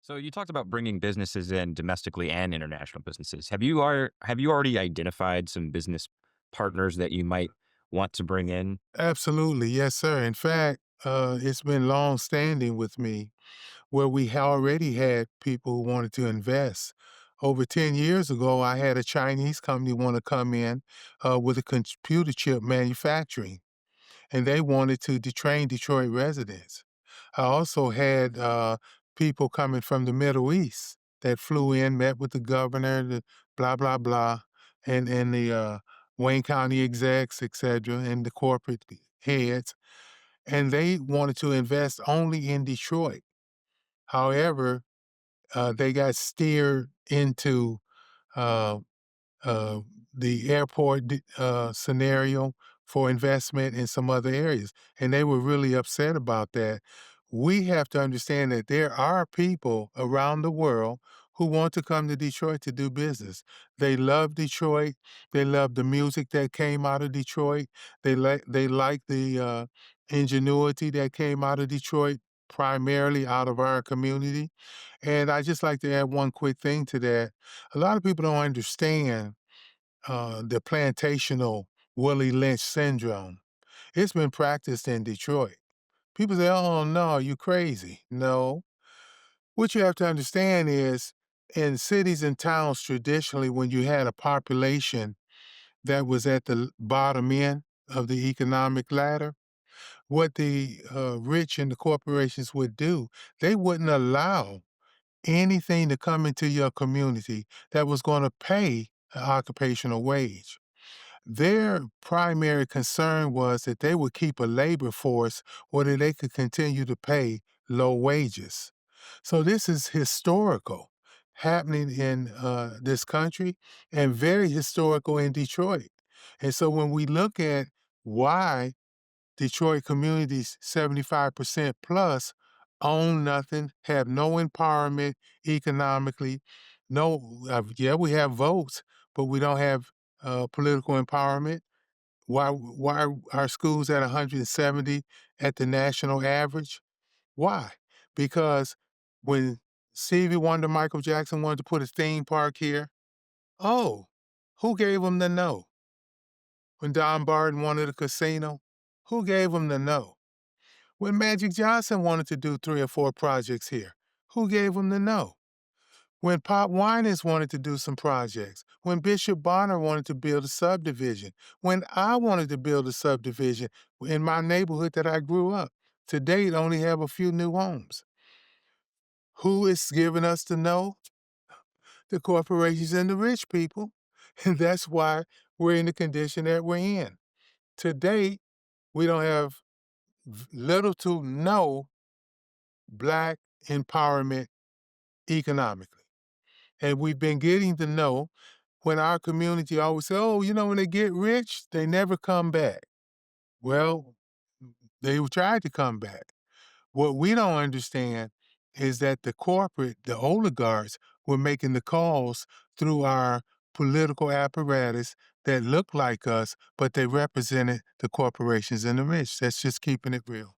So you talked about bringing businesses in domestically and international businesses. Have you already identified some business partners that you might want to bring in? Absolutely. Yes, sir. In fact, it's been long standing with me where already had people who wanted to invest. Over 10 years ago, I had a Chinese company want to come in with a computer chip manufacturing, and they wanted to train Detroit residents. I also had people coming from the Middle East that flew in, met with the governor, the blah, blah, blah, and the Wayne County execs, et cetera, and the corporate heads, and they wanted to invest only in Detroit. However, they got steered into uh, uh, the airport scenario for investment in some other areas, and they were really upset about that. We have to understand that there are people around the world who want to come to Detroit to do business. They love Detroit. They love the music that came out of Detroit. They like the ingenuity that came out of Detroit, primarily out of our community. And I just like to add one quick thing to that. A lot of people don't understand the plantational Willie Lynch syndrome. It's been practiced in Detroit. People say, oh, no, you crazy. No. What you have to understand is in cities and towns, traditionally, when you had a population that was at the bottom end of the economic ladder, what the rich and the corporations would do, they wouldn't allow anything to come into your community that was going to pay an occupational wage. Their primary concern was that they would keep a labor force where they could continue to pay low wages. So this is historical happening in this country and very historical in Detroit. And so when we look at why Detroit communities 75% plus own nothing, have no empowerment economically, yeah, we have votes, but we don't have political empowerment. Why are our schools at 170 at the national average? Why? Because when Stevie Wonder, Michael Jackson wanted to put a theme park here, oh, who gave them the no? When Don Barton wanted a casino, who gave them the no? When Magic Johnson wanted to do 3 or 4 projects here, who gave him the no? When Pop Winans wanted to do some projects, when Bishop Bonner wanted to build a subdivision, when I wanted to build a subdivision in my neighborhood that I grew up, to date only have a few new homes. Who is giving us the no? The corporations and the rich people. And that's why we're in the condition that we're in. To date, we don't have little to no Black empowerment economically. And we've been getting to know when our community always say, oh, when they get rich, they never come back. Well, they tried to come back. What we don't understand is that the oligarchs were making the calls through our political apparatus that looked like us, but they represented the corporations and the rich. That's just keeping it real.